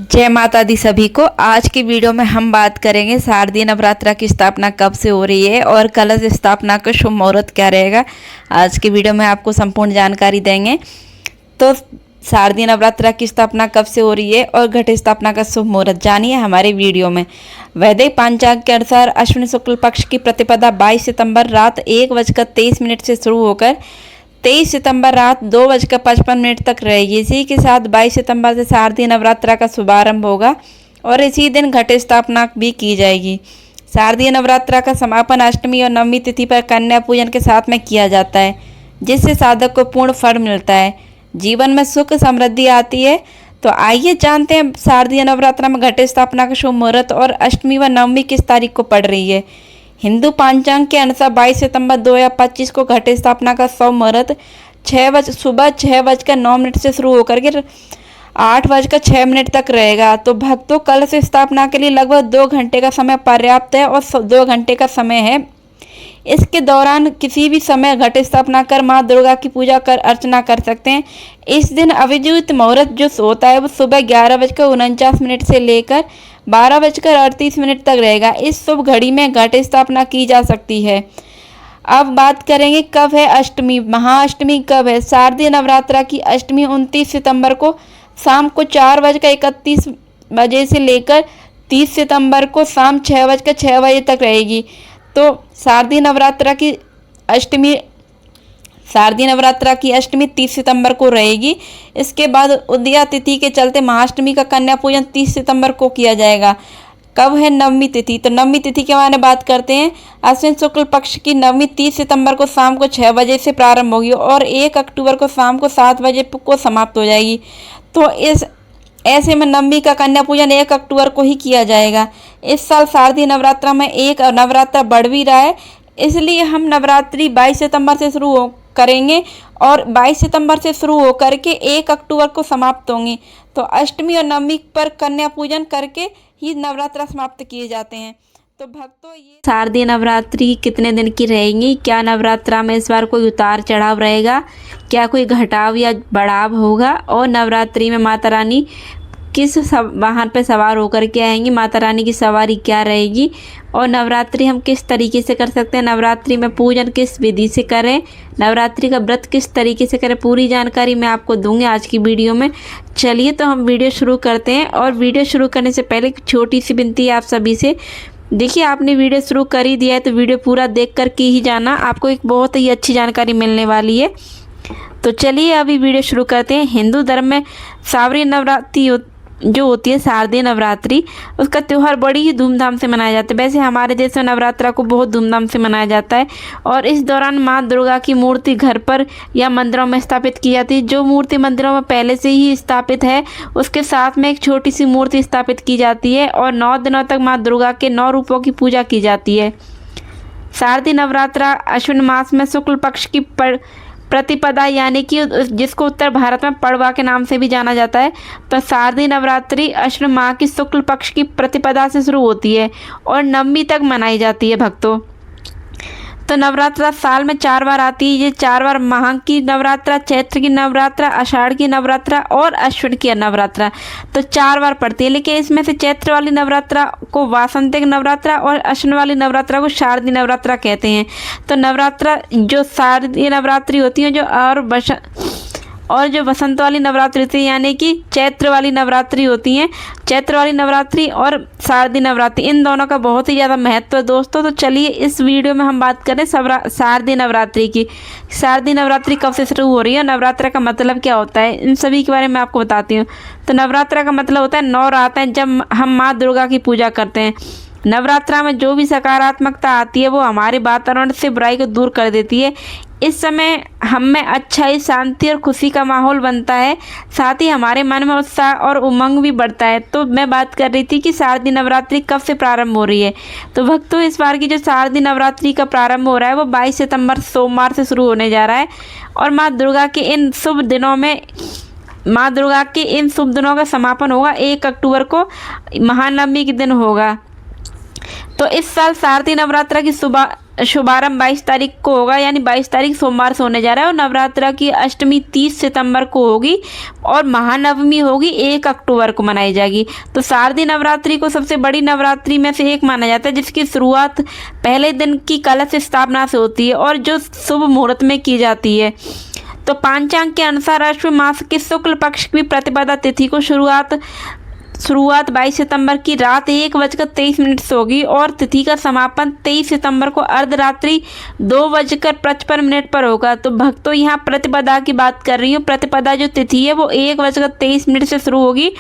जय माता दी सभी को। आज की वीडियो में हम बात करेंगे शारदीय नवरात्रा की स्थापना कब से हो रही है और कलश स्थापना का शुभ मुहूर्त क्या रहेगा। आज की वीडियो में आपको संपूर्ण जानकारी देंगे। तो शारदीय नवरात्रा की स्थापना कब से हो रही है और घट स्थापना का शुभ मुहूर्त जानिए हमारे वीडियो में। वैदिक पंचांग के अनुसार अश्विन शुक्ल पक्ष की प्रतिपदा 22 सितंबर रात 1:23 से शुरू होकर 23 सितंबर रात 2:55 तक रहेगी। इसी के साथ 22 सितंबर से शारदीय नवरात्रा का शुभारंभ होगा और इसी दिन घट स्थापना भी की जाएगी। शारदीय नवरात्रा का समापन अष्टमी और नवमी तिथि पर कन्या पूजन के साथ में किया जाता है, जिससे साधक को पूर्ण फल मिलता है, जीवन में सुख समृद्धि आती है। तो आइए जानते हैं शारदीय नवरात्रा में घट स्थापना का शुभ मुहूर्त और अष्टमी व नवमी किस तारीख को पड़ रही है। हिंदू पंचांग के अनुसार 22 सितंबर 2025 को घट स्थापना का शुभ मुहूर्त सुबह 6:09 से शुरू होकर के 8:06 तक रहेगा। तो भक्तों, कलश स्थापना के लिए लगभग 2 घंटे का समय पर्याप्त है और 2 घंटे का समय है। इसके दौरान किसी भी समय घट स्थापना कर माँ दुर्गा की पूजा कर अर्चना कर सकते हैं। इस दिन अभिजीत मुहूर्त जो होता है वो सुबह 11:49 से लेकर 12:38 तक रहेगा। इस शुभ घड़ी में घट स्थापना की जा सकती है। अब बात करेंगे कब है अष्टमी, महाअष्टमी कब है। शारदीय नवरात्रा की अष्टमी 29 सितंबर को शाम को 4:31 से लेकर 30 सितंबर को शाम 6:06 तक रहेगी। तो शारदीय नवरात्रा की अष्टमी 30 सितंबर को रहेगी। इसके बाद उदया तिथि के चलते महाअष्टमी का कन्या पूजन 30 सितंबर को किया जाएगा। कब है नवमी तिथि, तो नवमी तिथि के बारे में बात करते हैं। अश्विन शुक्ल पक्ष की नवमी 30 सितंबर को शाम को 6 बजे से प्रारंभ होगी और 1 अक्टूबर को शाम को 7 बजे को समाप्त हो जाएगी। तो ऐसे में नवमी का कन्या पूजन 1 अक्टूबर को ही किया जाएगा। इस साल शारदीय नवरात्रा में एक नवरात्रा बढ़ भी रहा है, इसलिए हम नवरात्रि 22 सितंबर से शुरू करेंगे और 22 सितंबर से शुरू होकर के 1 अक्टूबर को समाप्त होंगी। तो अष्टमी और नवमी पर कन्या पूजन करके ही नवरात्रा समाप्त किए जाते हैं। तो भक्तों, ये शारदीय नवरात्रि कितने दिन की रहेंगी, क्या नवरात्रा में इस बार कोई उतार चढ़ाव रहेगा, क्या कोई घटाव या बढ़ाव होगा, और नवरात्रि में माता रानी किस वाहन पर सवार होकर के आएंगी, माता रानी की सवारी क्या रहेगी, और नवरात्रि हम किस तरीके से कर सकते हैं, नवरात्रि में पूजन किस विधि से करें, नवरात्रि का व्रत किस तरीके से करें, पूरी जानकारी मैं आपको दूंगी आज की वीडियो में। चलिए तो हम वीडियो शुरू करते हैं। और वीडियो शुरू करने से पहले एक छोटी सी विनती है आप सभी से। देखिए, आपने वीडियो शुरू कर ही दिया है तो वीडियो पूरा देख कर के ही जाना, आपको एक बहुत ही अच्छी जानकारी मिलने वाली है। तो चलिए अभी वीडियो शुरू करते हैं। हिंदू धर्म में शारदीय नवरात्रि जो होती है, शारदीय नवरात्रि, उसका त्यौहार बड़ी ही धूमधाम से मनाया जाता है। वैसे हमारे देश में नवरात्रा को बहुत धूमधाम से मनाया जाता है और इस दौरान माँ दुर्गा की मूर्ति घर पर या मंदिरों में स्थापित की जाती है। जो मूर्ति मंदिरों में पहले से ही स्थापित है उसके साथ में एक छोटी सी मूर्ति स्थापित की जाती है और 9 दिनों तक माँ दुर्गा के 9 रूपों की पूजा की जाती है। शारदीय नवरात्रा अश्विन मास में शुक्ल पक्ष की प्रतिपदा यानी कि जिसको उत्तर भारत में पड़वा के नाम से भी जाना जाता है। तो शारदीय नवरात्रि अश्विन माह की शुक्ल पक्ष की प्रतिपदा से शुरू होती है और नवमी तक मनाई जाती है भक्तों। तो नवरात्रा साल में 4 बार आती है। ये 4 बार माह की नवरात्रा, चैत्र की नवरात्रा, आषाढ़ की नवरात्रा और अश्विन की नवरात्रा, तो 4 बार पड़ती है। लेकिन इसमें से चैत्र वाली नवरात्रा को वासंतिक नवरात्रा और अश्विन वाली नवरात्रा को शारदीय नवरात्रा कहते हैं। तो नवरात्रा जो शारदीय नवरात्रि होती है और जो वसंत वाली नवरात्रि होती है यानी कि चैत्र वाली नवरात्रि होती हैं, चैत्र वाली नवरात्रि और शारदीय नवरात्रि, इन दोनों का बहुत ही ज़्यादा महत्व है दोस्तों। तो चलिए इस वीडियो में हम बात करें शारदीय नवरात्रि की। शारदीय नवरात्रि कब से शुरू हो रही है, नवरात्रा का मतलब क्या होता है, इन सभी के बारे में आपको बताती हूँ। तो नवरात्रा का मतलब होता है 9 रातें जब हम माँ दुर्गा की पूजा करते हैं। नवरात्रा में जो भी सकारात्मकता आती है वो हमारे वातावरण से बुराई को दूर कर देती है। इस समय हम में अच्छाई, शांति और खुशी का माहौल बनता है, साथ ही हमारे मन में उत्साह और उमंग भी बढ़ता है। तो मैं बात कर रही थी कि शारदीय नवरात्रि कब से प्रारंभ हो रही है। तो भक्तों, इस बार की जो शारदीय नवरात्रि का प्रारंभ हो रहा है वो 22 सितंबर सोमवार से शुरू होने जा रहा है और माँ दुर्गा के इन शुभ दिनों का समापन होगा 1 अक्टूबर को, महानवमी के दिन होगा। तो इस साल शारदीय नवरात्रा की शुभारंभ 22 तारीख को होगा, यानी 22 तारीख सोमवार से होने जा रहा है। और नवरात्रा की अष्टमी 30 सितंबर को होगी और महानवमी होगी 1 अक्टूबर को मनाई जाएगी। तो शारदीय नवरात्रि को सबसे बड़ी नवरात्रि में से एक माना जाता है, जिसकी शुरुआत पहले दिन की कलश स्थापना से होती है और जो शुभ मुहूर्त में की जाती है। तो पंचांग के अनुसार अश्विन मास की शुक्ल पक्ष की प्रतिपदा तिथि को शुरुआत 22 सितंबर की रात 1:23 से होगी और तिथि का समापन 23 सितंबर को अर्धरात्रि 2:55 पर होगा। तो भक्तों, यहाँ प्रतिपदा की बात कर रही हूँ। प्रतिपदा जो तिथि है वो 1:23 से शुरू होगी।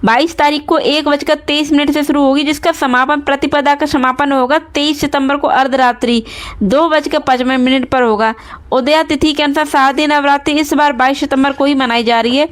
22 तारीख को 1:23 से शुरू होगी, जिसका समापन, प्रतिपदा का समापन होगा 23 सितंबर को अर्धरात्रि 2:55 पर होगा। उदया तिथि के अनुसार शारदीय नवरात्रि इस बार 22 सितंबर को ही मनाई जा रही है।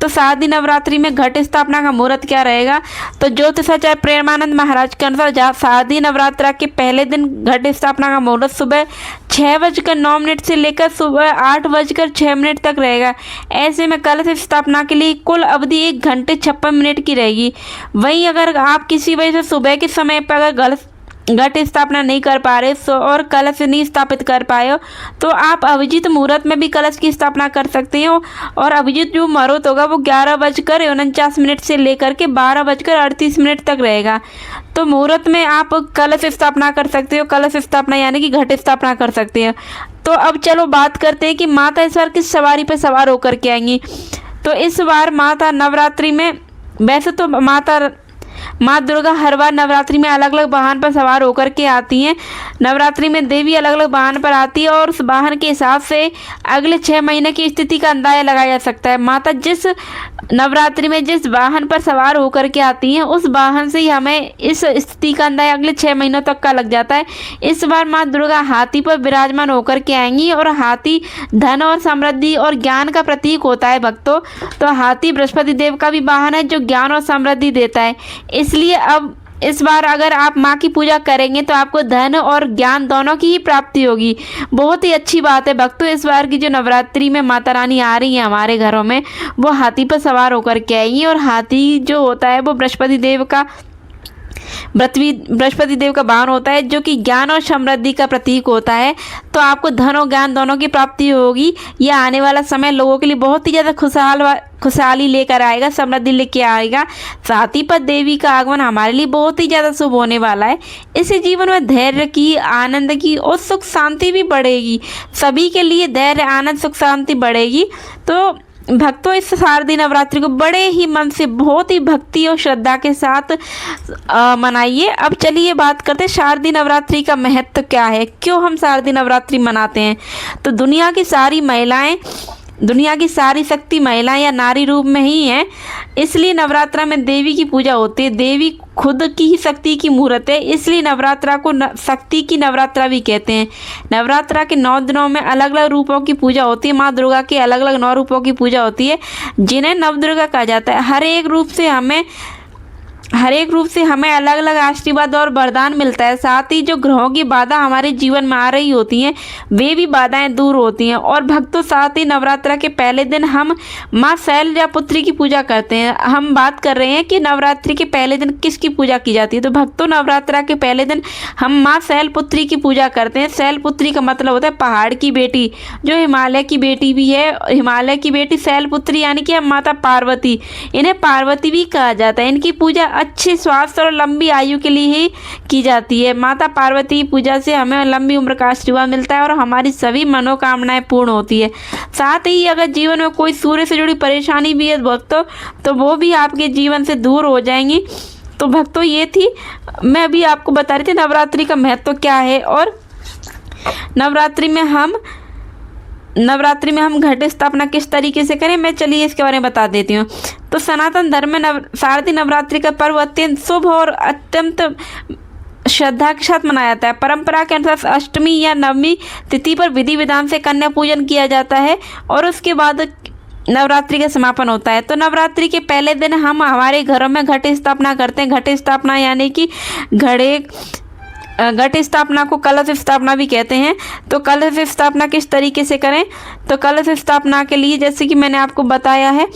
तो शारदीय नवरात्रि में घट स्थापना का मुहूर्त क्या रहेगा? तो ज्योतिषाचार्य प्रेमानंद महाराज के अनुसार शारदीय नवरात्रा के पहले दिन घट स्थापना का मुहूर्त सुबह 6:09 से लेकर सुबह 8:06 तक रहेगा। ऐसे में कलश स्थापना के लिए कुल अवधि 1 घंटे 56 मिनट की रहेगी। वहीं अगर आप किसी वजह से सुबह के समय पर अगर घट स्थापना नहीं कर पा रहे और कलश नहीं स्थापित कर पाए हो, तो आप अभिजीत मुहूर्त में भी कलश की स्थापना कर सकते हो। और अभिजीत जो मुहूर्त होगा वो 11:49 से लेकर के 12:38 तक रहेगा। तो मुहूर्त में आप कलश स्थापना कर सकते हो। कलश स्थापना यानी कि घट स्थापना कर सकते हो। तो अब चलो बात करते हैं कि माता इस बार किस सवारी पर सवार होकर के आएंगी। तो इस बार माता नवरात्रि में, वैसे तो माँ दुर्गा हर बार नवरात्रि में अलग अलग वाहन पर सवार होकर के आती हैं। नवरात्रि में देवी अलग अलग वाहन पर आती है और उस वाहन के हिसाब से अगले 6 महीने की स्थिति का अंदाजा लगाया जा सकता है। माता जिस नवरात्रि में जिस वाहन पर सवार होकर के आती हैं, उस वाहन से ही हमें इस स्थिति का अंदाजा अगले 6 महीनों तक का लग जाता है। इस बार माँ दुर्गा हाथी पर विराजमान होकर के आएंगी और हाथी धन और समृद्धि और ज्ञान का प्रतीक होता है भक्तों। तो हाथी बृहस्पति देव का भी वाहन है जो ज्ञान और समृद्धि देता है। इसलिए अब इस बार अगर आप माँ की पूजा करेंगे तो आपको धन और ज्ञान दोनों की ही प्राप्ति होगी। बहुत ही अच्छी बात है भक्तों। इस बार की जो नवरात्रि में माता रानी आ रही है हमारे घरों में, वो हाथी पर सवार होकर के आएंगी। और हाथी जो होता है वो बृहस्पति देव का वाहन होता है, जो कि ज्ञान और समृद्धि का प्रतीक होता है। तो आपको धन और ज्ञान दोनों की प्राप्ति होगी। यह आने वाला समय लोगों के लिए बहुत ही ज़्यादा खुशहाली लेकर आएगा, समृद्धि लेके आएगा। साथी पर देवी का आगमन हमारे लिए बहुत ही ज़्यादा शुभ होने वाला है। इससे जीवन में धैर्य की, आनंद की और सुख शांति भी बढ़ेगी। सभी के लिए धैर्य, आनंद, सुख शांति बढ़ेगी। तो भक्तों, इस शारदीय नवरात्रि को बड़े ही मन से, बहुत ही भक्ति और श्रद्धा के साथ मनाइए। अब चलिए बात करते हैं शारदीय नवरात्रि का महत्व क्या है, क्यों हम शारदीय नवरात्रि मनाते हैं। तो दुनिया की सारी शक्ति महिलाएं या नारी रूप में ही हैं, इसलिए नवरात्रा में देवी की पूजा होती है। देवी खुद की ही शक्ति की मूर्त है, इसलिए नवरात्रा को शक्ति की नवरात्रा भी कहते हैं। नवरात्रा के 9 दिनों में अलग अलग रूपों की पूजा होती है। माँ दुर्गा के अलग अलग 9 रूपों की पूजा होती है, जिन्हें नवदुर्गा कहा जाता है। हर एक रूप से हमें अलग अलग आशीर्वाद और वरदान मिलता है। साथ ही जो ग्रहों की बाधा हमारे जीवन में आ रही होती हैं, वे भी बाधाएं दूर होती हैं। और भक्तों, साथ ही नवरात्रा के पहले दिन हम माँ शैलपुत्री की पूजा करते हैं। हम बात कर रहे हैं कि नवरात्रि के पहले दिन किसकी पूजा की जाती है। तो भक्तों, नवरात्रा के पहले दिन हम माँ शैलपुत्री की पूजा करते हैं। शैलपुत्री का मतलब होता है पहाड़ की बेटी, जो हिमालय की बेटी भी है। हिमालय की बेटी शैलपुत्री यानी कि माता पार्वती, इन्हें पार्वती भी कहा जाता है। इनकी पूजा अच्छे स्वास्थ्य और लंबी आयु के लिए ही की जाती है। माता पार्वती की पूजा से हमें लंबी उम्र का आशीर्वाद मिलता है और हमारी सभी मनोकामनाएं पूर्ण होती है। साथ ही अगर जीवन में कोई सूर्य से जुड़ी परेशानी भी है भक्तों, तो वो भी आपके जीवन से दूर हो जाएंगी। तो भक्तों, ये थी, मैं अभी आपको बता रही थी नवरात्रि का महत्व क्या है और नवरात्रि में हम घट स्थापना किस तरीके से करें। मैं चलिए इसके बारे में बता देती हूँ। तो सनातन धर्म में शारदीय नवरात्रि का पर्व अत्यंत शुभ और अत्यंत श्रद्धा के साथ मनाया जाता है। परंपरा के अनुसार अष्टमी या नवमी तिथि पर विधि विधान से कन्या पूजन किया जाता है और उसके बाद नवरात्रि का समापन होता है। तो नवरात्रि के पहले दिन हम हमारे घरों में घट स्थापना करते हैं। घट स्थापना यानी कि घट स्थापना को कलश स्थापना भी कहते हैं। तो कलश स्थापना किस तरीके से करें। तो कलश स्थापना के लिए, जैसे कि मैंने आपको बताया है,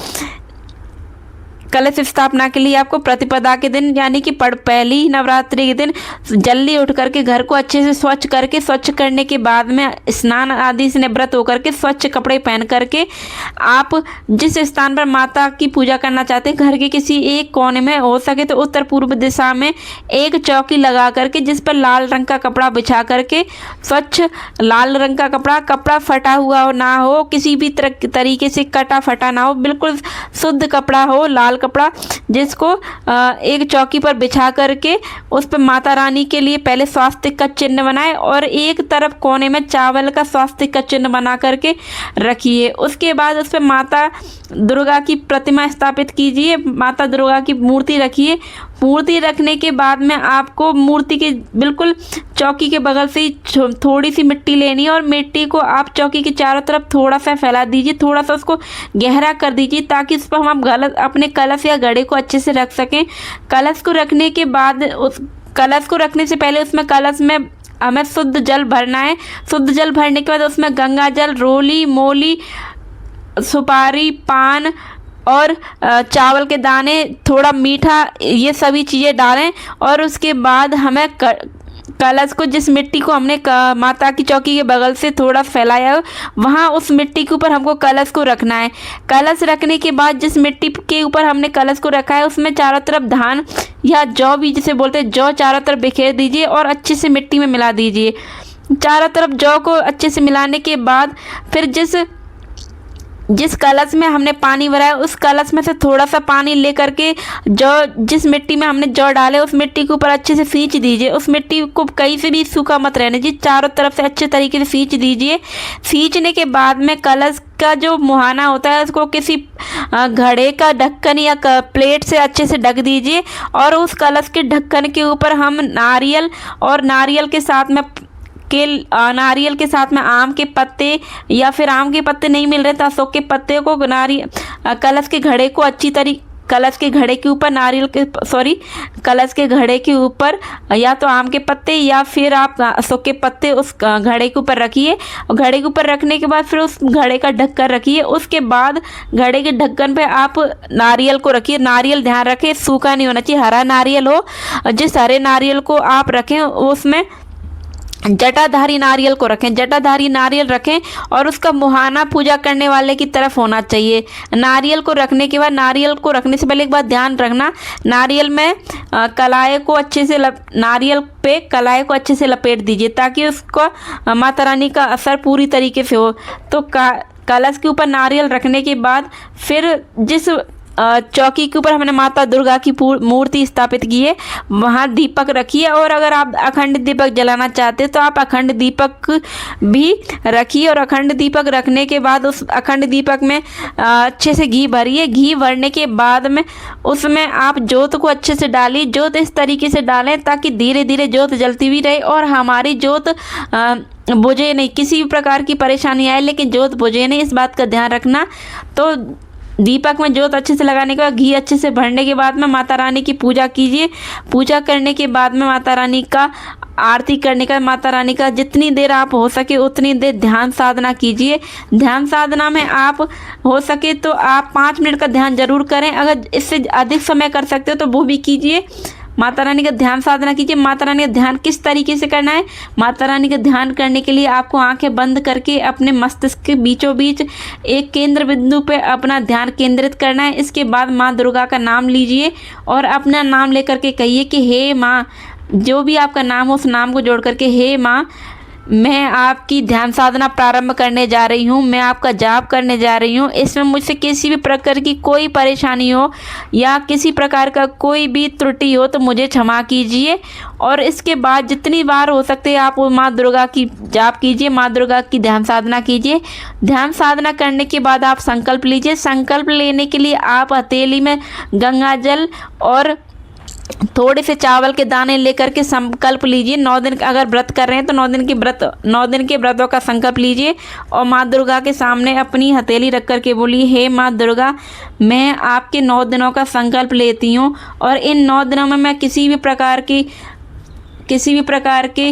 कलश स्थापना के लिए आपको प्रतिपदा के दिन यानी कि पहली नवरात्रि के दिन जल्दी उठ करके घर को अच्छे से स्वच्छ करके, स्वच्छ करने के बाद में स्नान आदि से निवृत्त होकर के स्वच्छ कपड़े पहन करके आप जिस स्थान पर माता की पूजा करना चाहते हैं घर के किसी एक कोने में, हो सके तो उत्तर पूर्व दिशा में एक चौकी लगा करके जिस पर लाल रंग का कपड़ा बिछा करके, स्वच्छ लाल रंग का कपड़ा फटा हुआ ना हो, किसी भी तरीके से कटा फटा ना हो, बिल्कुल शुद्ध कपड़ा हो, लाल कपड़ा, जिसको एक चौकी पर बिछा करके उस पर माता रानी के लिए पहले स्वास्तिक का चिन्ह बनाए और एक तरफ कोने में चावल का स्वास्तिक का चिन्ह बना करके रखिए। उसके बाद उस पर माता दुर्गा की प्रतिमा स्थापित कीजिए, माता दुर्गा की मूर्ति रखिए। मूर्ति रखने के बाद में आपको मूर्ति के बिल्कुल चौकी के बगल से ही थोड़ी सी मिट्टी लेनी है और मिट्टी को आप चौकी के चारों तरफ थोड़ा सा फैला दीजिए, थोड़ा सा उसको गहरा कर दीजिए ताकि उस पर हम अपने कलश या घड़े को अच्छे से रख सकें। कलश को रखने के बाद, उस कलश को रखने से पहले उसमें कलश में हमें शुद्ध जल भरना है। शुद्ध जल भरने के बाद उसमें गंगा जल, रोली, मोली, सुपारी, पान और चावल के दाने, थोड़ा मीठा, ये सभी चीज़ें डालें और उसके बाद हमें कलश को, जिस मिट्टी को हमने माता की चौकी के बगल से थोड़ा फैलाया वहाँ उस मिट्टी के ऊपर हमको कलश को रखना है। कलश रखने के बाद जिस मिट्टी के ऊपर हमने कलश को रखा है उसमें चारों तरफ धान या जौ भी जिसे बोलते हैं, जौ चारों तरफ बिखेर दीजिए और अच्छे से मिट्टी में मिला दीजिए। चारों तरफ जौ को अच्छे से मिलाने के बाद फिर जिस कलश में हमने पानी भरा है उस कलश में से थोड़ा सा पानी ले करके जिस मिट्टी में हमने जौ डाले उस मिट्टी के ऊपर अच्छे से सींच दीजिए। उस मिट्टी को कहीं से भी सूखा मत रहने दीजिए, चारों तरफ से अच्छे तरीके से सींच दीजिए। सींचने के बाद में कलश का जो मुहाना होता है उसको किसी घड़े का ढक्कन या प्लेट से अच्छे से ढक दीजिए और उस कलश के ढक्कन के ऊपर हम नारियल और नारियल के साथ में आम के पत्ते, या फिर आम के पत्ते नहीं मिल रहे तो अशोक के पत्ते को कलश के घड़े को कलश के घड़े के ऊपर कलश के घड़े के ऊपर या तो आम के पत्ते या फिर आप अशोक के पत्ते उस घड़े के ऊपर रखिए। और घड़े के ऊपर रखने के बाद फिर उस घड़े का ढक्कन रखिए। उसके बाद घड़े के ढक्कन पे आप नारियल को रखिए। नारियल ध्यान रखें सूखा नहीं होना चाहिए, हरा नारियल हो। जिस हरे नारियल को आप रखें उसमें जटाधारी नारियल को रखें, जटाधारी नारियल रखें और उसका मुहाना पूजा करने वाले की तरफ होना चाहिए। नारियल को रखने के बाद, नारियल को रखने से पहले एक बात ध्यान रखना, नारियल में कलाई को अच्छे से नारियल पे कलाई को अच्छे से लपेट दीजिए ताकि उसका माता रानी का असर पूरी तरीके से हो। तो कलश के ऊपर नारियल रखने के बाद फिर जिस चौकी के ऊपर हमने माता दुर्गा की मूर्ति स्थापित की है वहाँ दीपक रखिए। और अगर आप अखंड दीपक जलाना चाहते हैं तो आप अखंड दीपक भी रखिए। और अखंड दीपक रखने के बाद उस अखंड दीपक में अच्छे से घी भरिए। घी भरने के बाद में उसमें आप जोत को अच्छे से डालिए। जोत इस तरीके से डालें ताकि धीरे धीरे जोत जलती भी रहे और हमारी जोत बुझे नहीं, किसी भी प्रकार की परेशानी आए लेकिन जोत बुझे नहीं, इस बात का ध्यान रखना। तो दीपक में जोत अच्छे से लगाने के बाद, घी अच्छे से भरने के बाद में माता रानी की पूजा कीजिए। पूजा करने के बाद में माता रानी का आरती करने का, माता रानी का जितनी देर आप हो सके उतनी देर ध्यान साधना कीजिए। ध्यान साधना में आप हो सके तो आप 5 मिनट का ध्यान जरूर करें। अगर इससे अधिक समय कर सकते हो तो वो भी कीजिए। माता रानी का ध्यान साधना कीजिए। माता रानी का ध्यान किस तरीके से करना है? माता रानी का ध्यान करने के लिए आपको आंखें बंद करके अपने मस्तिष्क के बीचों बीच एक केंद्र बिंदु पे अपना ध्यान केंद्रित करना है। इसके बाद माँ दुर्गा का नाम लीजिए और अपना नाम लेकर के कहिए कि हे माँ, जो भी आपका नाम हो उस नाम को जोड़ करके, हे माँ, मैं आपकी ध्यान साधना प्रारंभ करने जा रही हूँ, मैं आपका जाप करने जा रही हूँ। इसमें मुझसे किसी भी प्रकार की कोई परेशानी हो या किसी प्रकार का कोई भी त्रुटि हो तो मुझे क्षमा कीजिए। और इसके बाद जितनी बार हो सकते हैं आप वो माँ दुर्गा की जाप कीजिए, माँ दुर्गा की ध्यान साधना कीजिए। ध्यान साधना करने के बाद आप संकल्प लीजिए। संकल्प लेने के लिए आप हथेली में गंगा जल और थोड़े से चावल के दाने लेकर के संकल्प लीजिए। 9 दिन अगर व्रत कर रहे हैं तो 9 दिन के व्रतों का संकल्प लीजिए और माँ दुर्गा के सामने अपनी हथेली रख कर के बोलिए, हे माँ दुर्गा, मैं आपके 9 दिनों का संकल्प लेती हूँ और इन 9 दिनों में मैं किसी भी प्रकार के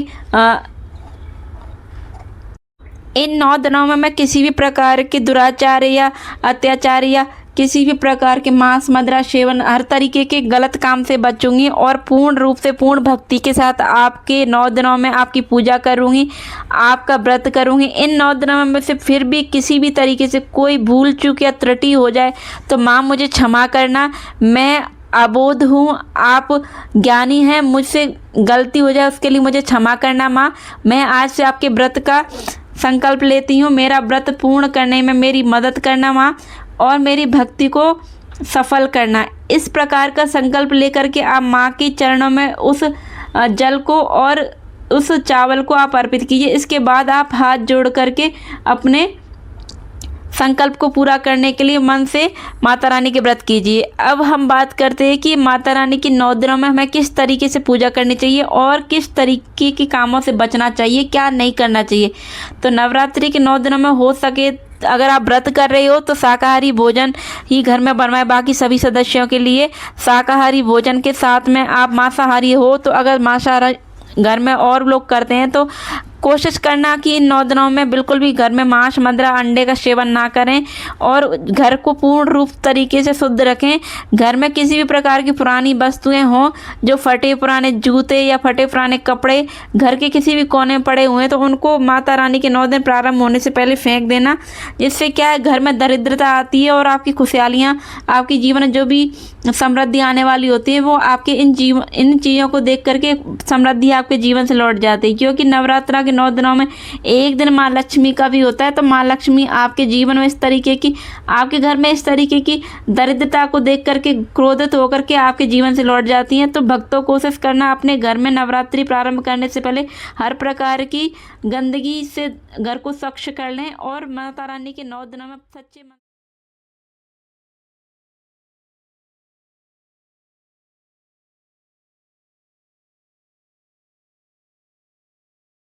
इन 9 दिनों में मैं किसी भी प्रकार के दुराचार या अत्याचार या किसी भी प्रकार के मांस मदिरा सेवन हर तरीके के गलत काम से बचूंगी और पूर्ण रूप से पूर्ण भक्ति के साथ आपके 9 दिनों में आपकी पूजा करूंगी, आपका व्रत करूंगी। इन 9 दिनों में से फिर भी किसी भी तरीके से कोई भूल चूक या त्रुटि हो जाए तो माँ मुझे क्षमा करना। मैं अबोध हूँ, आप ज्ञानी हैं, मुझसे गलती हो जाए उसके लिए मुझे क्षमा करना माँ। मैं आज से आपके व्रत का संकल्प लेती हूँ, मेरा व्रत पूर्ण करने में मेरी मदद करना माँ और मेरी भक्ति को सफल करना। इस प्रकार का संकल्प लेकर के आप माँ के चरणों में उस जल को और उस चावल को आप अर्पित कीजिए। इसके बाद आप हाथ जोड़ करके अपने संकल्प को पूरा करने के लिए मन से माता रानी के व्रत कीजिए। अब हम बात करते हैं कि माता रानी की 9 दिनों में हमें किस तरीके से पूजा करनी चाहिए और किस तरीके के कामों से बचना चाहिए, क्या नहीं करना चाहिए। तो नवरात्रि के 9 दिनों में हो सके अगर आप व्रत कर रहे हो तो शाकाहारी भोजन ही घर में बनवाएं। बाकी सभी सदस्यों के लिए शाकाहारी भोजन के साथ में आप मांसाहारी हो तो अगर मांसाहारी घर में और लोग करते हैं तो कोशिश करना कि इन 9 दिनों में बिल्कुल भी घर में मांस मदिरा अंडे का सेवन ना करें और घर को पूर्ण रूप तरीके से शुद्ध रखें। घर में किसी भी प्रकार की पुरानी वस्तुएं हों, जो फटे पुराने जूते या फटे पुराने कपड़े घर के किसी भी कोने में पड़े हुए हैं तो उनको माता रानी के 9 दिन प्रारंभ होने से पहले फेंक देना। जिससे क्या है घर में दरिद्रता आती है और आपकी खुशहालियाँ, आपके जीवन में जो भी समृद्धि आने वाली होती है वो आपके इन चीज़ों को देख करके समृद्धि आपके जीवन से लौट जाती है। क्योंकि नवरात्रा 9 दिनों में एक दिन माँ लक्ष्मी का भी होता है तो माँ लक्ष्मी आपके जीवन में इस तरीके की, आपके घर में इस तरीके की दरिद्रता को देख करके क्रोधित होकर के आपके जीवन से लौट जाती हैं। तो भक्तों कोशिश करना अपने घर में नवरात्रि प्रारंभ करने से पहले हर प्रकार की गंदगी से घर को स्वच्छ कर लें और माता रानी के 9 दिनों में सच्चे